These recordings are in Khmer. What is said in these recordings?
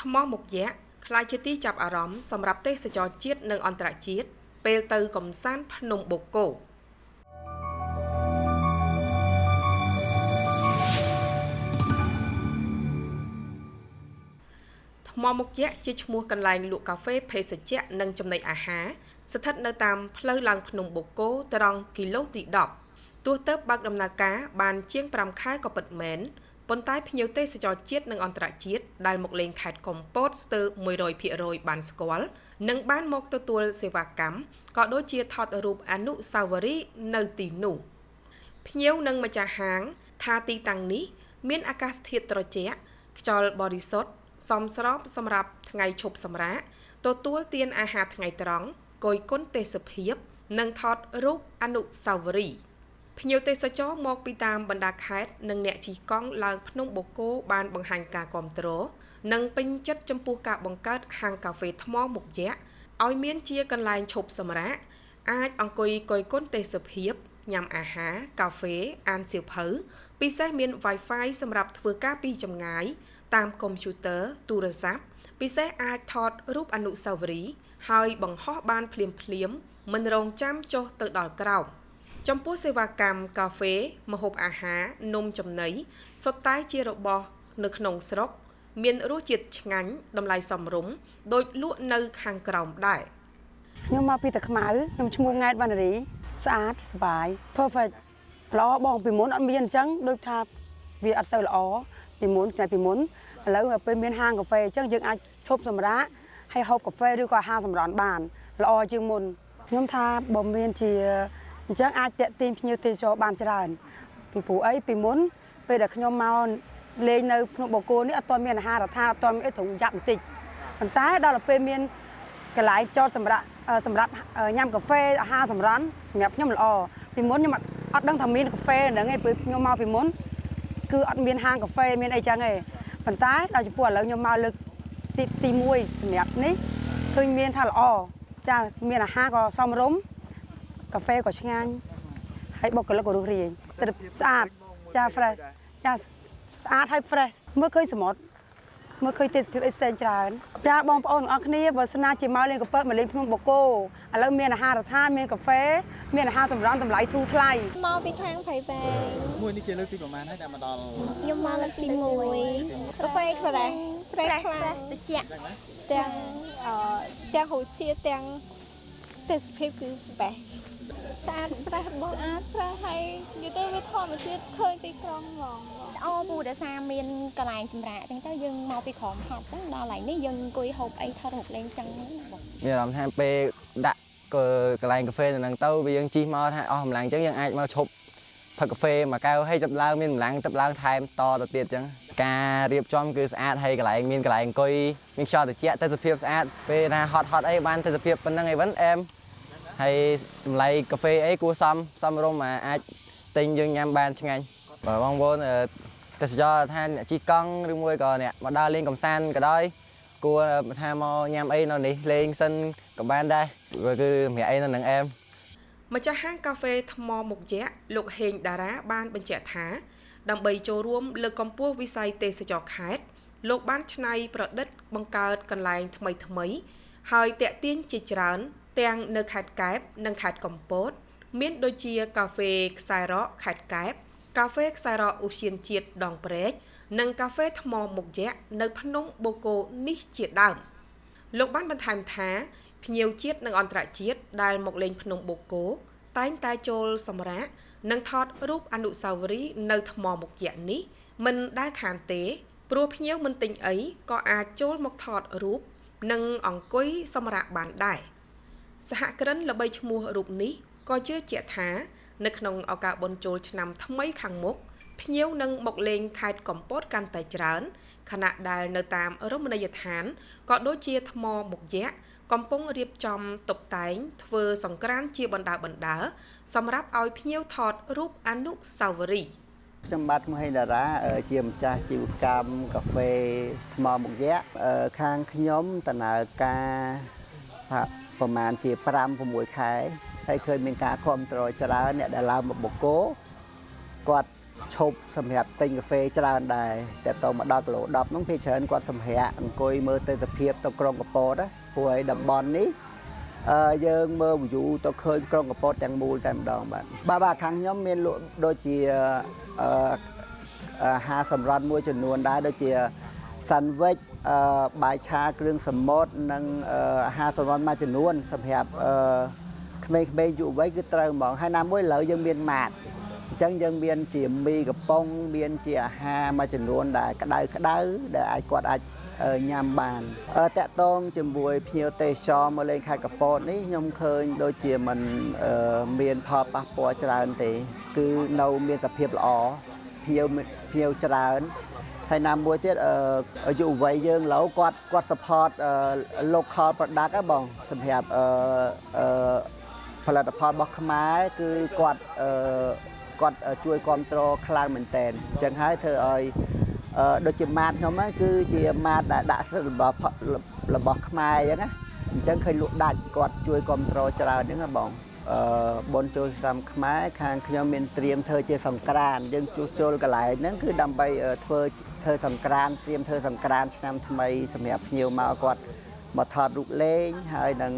ថ្មមុខយក្សខ្លាយជាទីចាប់អារម្មណ៍សម្រាប់ទេសចរជាតិនិងអន្តរជាតិពេលទៅកំសាន្តភ្នំបូកគោថ្មមុខយក្សជាឈ្មោះកន្លែងលក់កាហ្វេភេសជ្ជៈនិងចំណីអាហារស្ថិតនៅតាមផ្លូវឡើងភ្នំបូកគោត្រង់គីឡូទី10ទោះទៅបើកដំណើរការបានជាង5ខែក៏ពិតមែនប៉ុន្តែភ្ញៀវទេសចរជាតិនិងអន្តរជាតិដែលមកលេងខេត្តកំពតស្ទើរ 100% បានស្គាល់និងបានមកទទួលសេវាកម្មក៏ដូចជាថតរូបអនុស្សាវរីយ៍នៅទីនោះភ្ញៀវនិងម្ចាស់ហាងថាទីតាំងនេះមានអាកាសធាតុត្រជាក់ខ្យល់បរិសុទ្ធសមស្របសម្រាប់ថ្ងៃឈប់សម្រាកទទួលទានអាហារថ្ងៃត្រង់គយគន់ទេសភាពនិងថតរូបអនុស្សាវរីយ៍ភ្ញៀវទេសចរមកពីតាមបណ្ដាខេត្តនិងអ្នកជិះកង់ឡើងភ្នំបូកគោបានបង្ហាញការគាំទ្រនិងពេញចិត្តចំពោះការបង្កើតហាងកាហ្វេថ្មមុខយក្សឲ្យមានជាកន្លែងឈប់សម្រាកអាចអង្គុយគយគន់ទេសភាពញ៉ាំអាហារកាហ្វេអានសៀវភៅពិសេសមាន Wi-Fi សម្រាប់ធ្វើការពីចម្ងាយតាមកុំព្យូទ័រទូរស័ព្ទពិសេសអាចថតរូបអនុស្សាវរីយ៍ហើយបង្ហោះបានភ្លាមមិនរងចាំចុះទៅដល់ក្រោមចំពោះសេវាកម្មកាហ្វេម្ហូបអាហារនំចំណីសុទ្ធតែជារបស់នៅក្នុងស្រុកមានរសជាតិឆ្ងាញ់តម្លៃសមរម្យដូចលក់នៅខាងក្រោមដែរខ្ញុំមកពីតាខ្មៅខ្ញុំឈ្មោះង៉ែតវណ្ណរីស្អាតសប្បាយ perfect ល្អបងពីមុនអត់មានអញ្ចឹងដូចថាវាអត់សូវល្អពីមុនថ្ងៃពីមុនឥឡូវពេលមានហាងកាហ្វេអញ្ចឹងយើងអាចឈប់សម្រាកហើយហូបកាហ្វេឬក៏អាហារសម្រន់បានល្អជាងមុនខ្ញុំថាបើមានជាអញ្ចឹងអាចតាក់ទាញភ្ញៀវទេសចរបានច្រើនពីព្រោះអីពីមុនពេលដែលខ្ញុំមកលេងនៅភ្នំបូកគោនេះអត់ទាន់មានអាហារដ្ឋានអត់ទាន់មានអីត្រង់យ៉ាប់បន្តិចប៉ុន្តែដល់ពេលមានកន្លែងចតសម្រាប់ញ៉ាំកាហ្វេអាហារសម្រន់សម្រាប់ខ្ញុំល្អពីមុនខ្ញុំអត់ដឹងថាមានកាហ្វេហ្នឹងឯងពេលខ្ញុំមកពីមុនគឺអត់មានហាងកាហ្វេមានអីចឹងឯងប៉ុន្តែដល់ចំពោះឥឡូវខ្ញុំមកលើកទី1សម្រាប់នេះឃើញមានថាល្អចាមានអាហារក៏សមរម្យកាហ្វេក៏ឆ្ងាញ់ហើយបុគ្គលិកក៏រស់រាយតែស្អាតចា fresh ចាស្អាតហើយ fresh មើលឃើញសមុទ្រមើលឃើញទេសភាពអីផ្សេងច្រើនចាបងប្អូនទាំងអស់គ្នាបើសិនណាជាមកលេងកំពតមកលេងភ្នំបូកគោឥឡូវមានអាហារដ្ឋានមានកាហ្វេមានអាហារសម្រន់តម្លៃធូរថ្លៃមកពីខាងព្រៃវែងមួយនេះជាលើកទីប្រហែលហើយដែលមកដល់ខ្ញុំមកលើកទី1កាហ្វេខ្លាំងខ្លាំងត្រជាក់ទាំងរសជាតិទាំងទេសភាពគឺបែបស្អាត fresh បងស្អាត fresh ហើយនិយាយទៅវាធម្មជាតិឃើញទីក្រុងហ្មងអូពូដោយសារមានកន្លែងសម្រាប់អញ្ចឹងទៅយើងមកពីក្រុមហត់អញ្ចឹងដល់កន្លែងនេះយើងអង្គុយហូបអីថតរូបលេងអញ្ចឹងបងមានអារម្មណ៍ថាពេលដាក់កន្លែងកាហ្វេនៅហ្នឹងទៅវាយើងជិះមកថាអស់កម្លាំងអញ្ចឹងយើងអាចមកឈប់ផឹកកាហ្វេមួយកែវហើយចាប់ឡើងមានកម្លាំងទៅឡើងថែមតទៅទៀតអញ្ចឹងការរៀបចំគឺស្អាតហើយកន្លែងមានកន្លែងអង្គុយមានខ្យល់ត្រជាក់ទេសភាពស្អាតពេលថាហត់អីបានទេសភាពប៉ុណ្្នឹងអីវិញអែមហើយតម្លៃកាហ្វេអីគួរសមរម្យmàអាចទិញយើងញ៉ាំបានឆ្ងាញ់បើបងប្អូនទេសចរថាអ្នកជិះកង់ឬមួយក៏អ្នកមកដើរលេងកំសាន្តក៏ដោយគួរថាមកញ៉ាំអីនៅនេះលេងសិនក៏បានដែរគឺសម្រាប់អីនៅនឹងអែមម្ចាស់ហាងកាហ្វេថ្មមុខយក្សលោកហេងតារាបានបញ្ជាក់ថាដើម្បីចូលរួមលើកកម្ពស់វិស័យទេសចរខេត្តលោកបានច្នៃប្រឌិតបង្កើតកន្លែងថ្មីហើយតាក់ទាញជាច្រើនទាំងនៅខេត្តកែបនិងខេត្តកំពតមានដូចជាកាហ្វេខ្សែរ៉កខេត្តកែបកាហ្វេខ្សែរ៉កឧទ្យានជាតិដងព្រែកនិងកាហ្វេថ្មមុខយក្សនៅភ្នំបូកគោនេះជាដើមលោកបានបន្ថែមថាភ្ញៀវជាតិនិងអន្តរជាតិដែលមកលេងភ្នំបូកគោតែងតែចូលសម្រាកនិងថតរូបអនុស្សាវរីយ៍នៅថ្មមុខយក្សនេះមិនដែលខានទេព្រោះភ្ញៀវមិនទិញអីក៏អាចចូលមកថតរូបនិងអង្គុយសម្រាកបានដែរសហគ្រិនល្បីឈ្មោះរូបនេះក៏ជឿជាក់ថានៅក្នុងឱកាសបុណ្យចូលឆ្នាំថ្មីខាងមុខភ្ញៀវនឹងមកលេងខេត្តកំពតកាន់តែច្រើនខណៈដែលនៅតាមរមណីយដ្ឋានក៏ដូចជាថ្មមុខយក្សកំពុងរៀបចំតុបតែងធ្វើសង្ក្រាន្តជាបណ្ដាសម្រាប់ឲ្យភ្ញៀវថតរូបអនុស្សាវរីយ៍ខ្ញុំបាទមហេតារាជាម្ចាស់ជីវកម្មកាហ្វេថ្មមុខយក្សខាងខ្ញុំដំណើរការថាប្រហែលជា 5-6 ខែហើយឃើញមានការគាំទ្រច្រើនអ្នកដែលឡើងមកបូកគោគាត់ ឈប់សម្រាប់ទិញកាហ្វេច្រើនដែរតែតមកដល់គីឡូ10ហ្នឹងពេលច្រើនគាត់សម្រាប់អង្គុយមើលទិដ្ឋភាពទៅក្រុងកពតព្រោះឯតំបន់នេះយើងមើល view ទៅឃើញក្រុងកពតទាំងមូលតែម្ដងបាទខាងខ្ញុំមានលក់ដូចជាអាហារសម្រន់មួយចំនួនដែរដូចជា sandwich បាយឆាគ្រឿងសមុទ្រនិងអាហារសម្រន់មួយចំនួនសម្រាប់ក្មេងៗយុវវ័យគឺត្រូវហ្មងហើយណាមួយឥឡូវយើងមានម៉ាតអញ្ចឹងយើងមានជាមីកំប៉ុងមានជាអាហារមួយចំនួនដែលក្តៅដែលគាត់អាចញ៉ាំបានតាក់ទងជាមួយភ្ញៀវទេសចរមកលេងខេត្តកពតនេះខ្ញុំឃើញដូចជាมันមានផលប៉ះពាល់ច្រើនទេគឺនៅមានសភាពល្អភ្ញៀវច្រើនហើយណាមួយទៀតយុវវ័យយើងឡូវគាត់ support local product ហ៎បងសម្រាប់ផលិតផលរបស់ខ្មែរគឺគាត់ជួយគ្រប់គ្រងខ្លាំងមែនតើអញ្ចឹងហើយធ្វើឲ្យដូចជាម៉ាតខ្ញុំគឺជាម៉ាតដែលដាក់សិទ្ធិរបស់ខ្មែរអញ្ចឹងឃើញលក់ដាច់គាត់ជួយគ្រប់គ្រងច្រើនអញ្ចឹងណាបងបុណ្យចូលឆ្នាំខ្មែរខាងខ្ញុំមានត្រៀមធ្វើជាសង្ក្រាន្តយើងជួសជុលកន្លែងហ្នឹងគឺដើម្បីធ្វើសង្ក្រាន្តត្រៀមធ្វើសង្ក្រាន្តឆ្នាំថ្មីសម្រាប់ភ្ញៀវមកគាត់មកថតរូបលេងហើយនឹ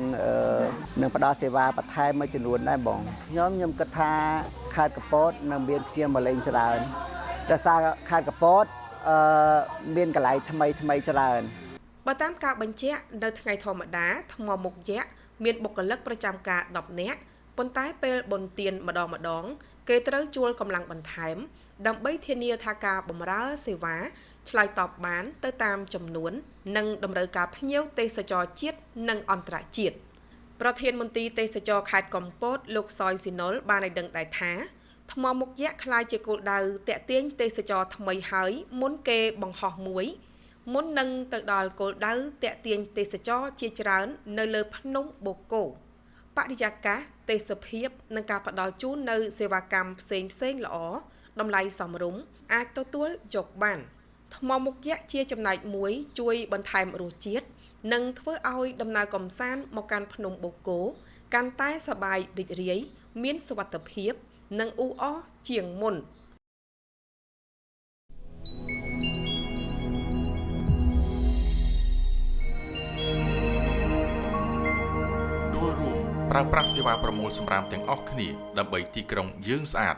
ងផ្ដល់សេវាបន្ថែមមួយចំនួនដែរបងខ្ញុំគិតថាខេត្តកពតនឹងមានភ្ញៀវមកលេងច្រើនតែសារខេត្តកពតមានកន្លែងថ្មីច្រើនបើតាមការបញ្ជាក់នៅថ្ងៃធម្មតាថ្មមុខយក្សមានបុគ្គលិកប្រចាំការ10នាក់ប៉ុន្តែពេលបុណ្យទានម្ដងគេត្រូវជួលកម្លាំងបន្ថែមដើម្បីធានាថាការបម្រើសេវាឆ្លើយតបបានទៅតាមចំនួននិងតម្រូវការភ្ញៀវទេសចរជាតិនិងអន្តរជាតិប្រធានមន្ត្រីទេសចរខេត្តកំពតលោកសយស៊ីណុលបានឲ្យដឹងដែរថាថ្មមុខយក្សក្លាយជាគោលដៅតាក់ទាញទេសចរថ្មីហើយមុនគេបង្ហោះមួយមុននឹងទៅដល់គោលដៅតាក់ទាញទេសចរជាច្រើននៅលើភ្នំបូកគោបរិយាកាសទេសភាពនិងការផ្ដល់ជូននៅសេវាកម្មផ្សេងល្អតម្លៃសមរម្យអាចទទួលយកបានថ្មមុខយក្សជាចំណែកមួយជួយបន្ថែមរសជាតិនិងធ្វើឲ្យដំណើរកម្សាន្តមកកាន់ភ្នំបូកគោកាន់តែសប្បាយរីករាយមានសុវត្ថិភាពនិងអ៊ូអរជាងមុនចូលរួមប្រើប្រាស់សេវាប្រមូលសំរាមទាំងអស់គ្នាដើម្បីទីក្រុងយើងស្អាត